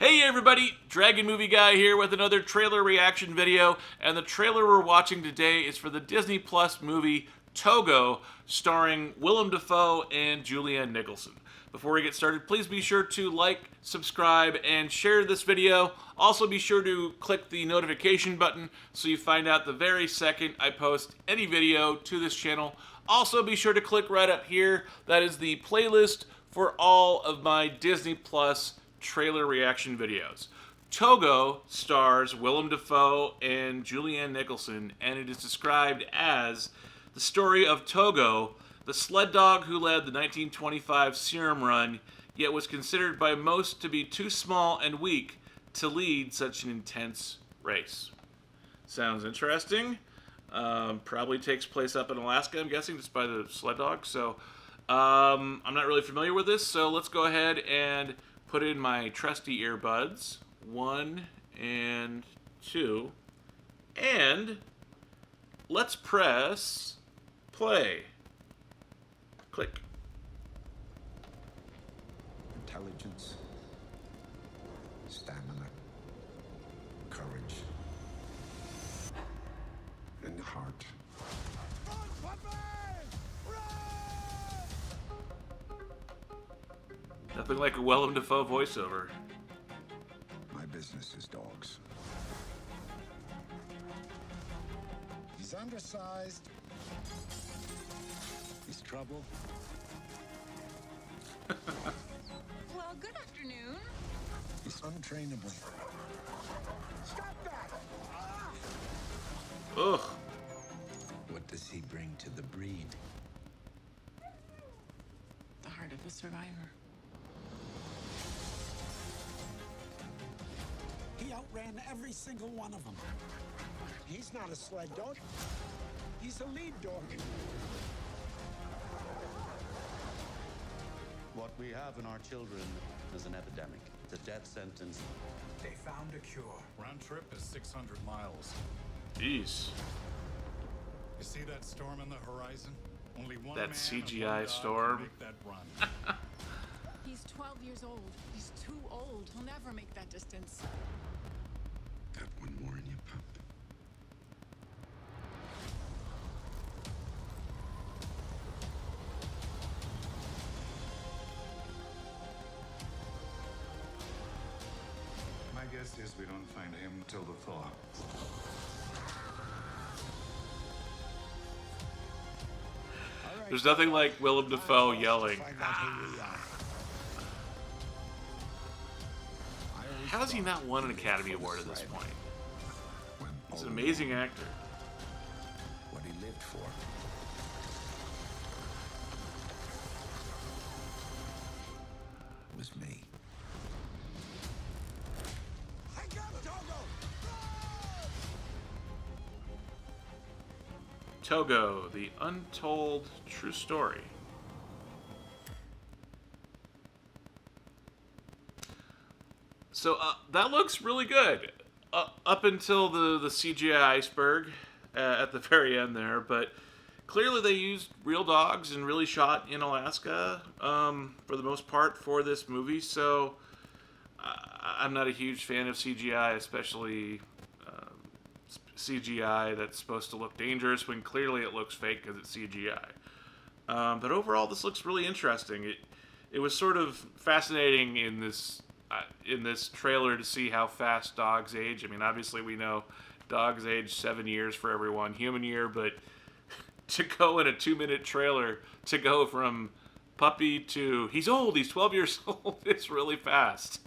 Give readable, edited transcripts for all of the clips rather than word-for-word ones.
Hey everybody, Dragon Movie Guy here with another trailer reaction video, and the trailer we're watching today is for the Disney Plus movie Togo, starring Willem DaFoe and Julianne Nicholson. Before we get started, please be sure to like, subscribe, and share this video. Also be sure to click the notification button so you find out the very second I post any video to this channel. Also be sure to click right up here. That is the playlist for all of my Disney Plus trailer reaction videos. Togo stars Willem DaFoe and Julianne Nicholson, and it is described as the story of Togo, the sled dog who led the 1925 serum run, yet was considered by most to be too small and weak to lead such an intense race. Sounds interesting. Probably takes place up in Alaska, I'm guessing, just by the sled dog. So I'm not really familiar with this, so let's go ahead and put in my trusty earbuds, 1 and 2, and let's press play. Click. Intelligence, stamina, courage, and heart. Nothing like a Willem DaFoe voiceover. My business is dogs. He's undersized. He's trouble. Well, good afternoon. He's untrainable. Stop that! Ugh. What does he bring to the breed? The heart of a survivor. He outran every single one of them. He's not a sled dog. He's a lead dog. What we have in our children is an epidemic. It's a death sentence. They found a cure. Round trip is 600 miles. Jeez. You see that storm on the horizon? Only one That man CGI and one dog storm. can make that run. He's 12 years old. He's too old. He'll never make that distance. Got one more in you, pup. My guess is we don't find him till the thaw. There's nothing like Willem DaFoe yelling. Find out who we are. How has he not won an Academy Award at this point? He's an amazing actor. What he lived for. Was me. I got Togo, the untold true story. So that looks really good up until the CGI iceberg at the very end there, but clearly they used real dogs and really shot in Alaska for the most part for this movie. So I'm not a huge fan of CGI, especially CGI that's supposed to look dangerous when clearly it looks fake because it's CGI. But overall, this looks really interesting. It was sort of fascinating in this trailer to see how fast dogs age. I mean, obviously we know dogs age 7 years for every 1 human year, but to go in a 2-minute trailer to go from puppy to he's old, he's 12 years old, it's really fast.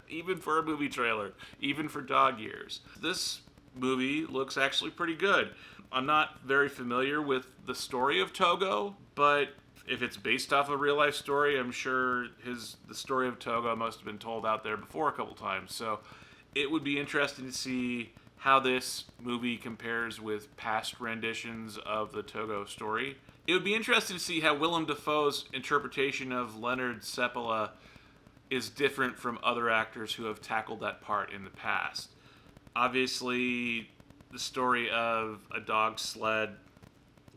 Even for a movie trailer, even for dog years. This movie looks actually pretty good. I'm not very familiar with the story of Togo, but if it's based off a real life story, I'm sure the story of Togo must have been told out there before a couple times. So it would be interesting to see how this movie compares with past renditions of the Togo story. It would be interesting to see how Willem Dafoe's interpretation of Leonard Seppala is different from other actors who have tackled that part in the past. Obviously, the story of a dog sled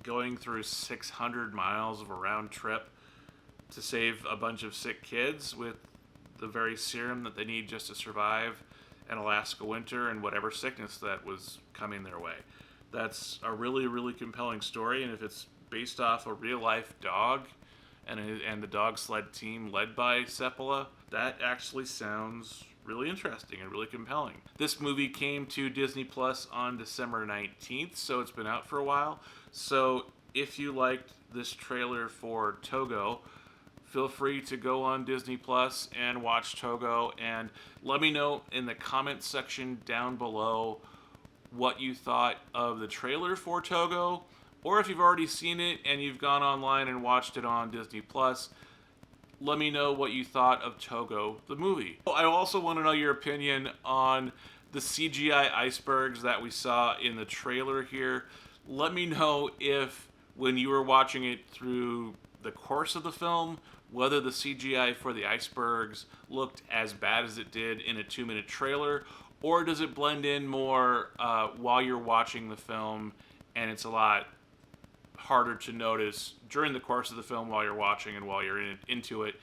going through 600 miles of a round trip to save a bunch of sick kids with the very serum that they need just to survive an Alaska winter and whatever sickness that was coming their way. That's a really, really compelling story, and if it's based off a real-life dog and the dog sled team led by Seppala, that actually sounds really interesting and really compelling. This movie came to Disney Plus on December 19th, so it's been out for a while. So if you liked this trailer for Togo, feel free to go on Disney Plus and watch Togo, and let me know in the comments section down below what you thought of the trailer for Togo, or if you've already seen it and you've gone online and watched it on Disney Plus, let me know what you thought of Togo, the movie. I also want to know your opinion on the CGI icebergs that we saw in the trailer here. Let me know if, when you were watching it through the course of the film, whether the CGI for the icebergs looked as bad as it did in a 2-minute trailer, or does it blend in more while you're watching the film and it's a lot harder to notice during the course of the film while you're watching and while you're into it?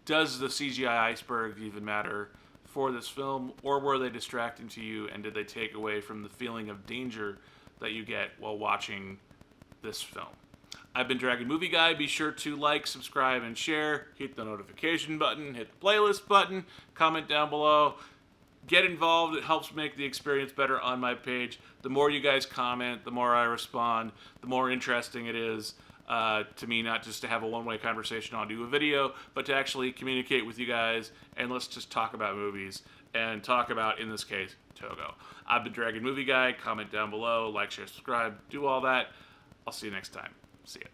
Does the CGI iceberg even matter for this film, or were they distracting to you, and did they take away from the feeling of danger that you get while watching this film? I've been Dragon Movie Guy. Be sure to like, subscribe, and share. Hit the notification button, hit the playlist button, comment down below. Get involved. It helps make the experience better on my page. The more you guys comment, the more I respond, the more interesting it is to me, not just to have a one-way conversation on do a video, but to actually communicate with you guys, and let's just talk about movies and talk about, in this case, Togo. I've been Dragon Movie Guy. Comment down below, like, share, subscribe, do all that. I'll see you next time. See ya.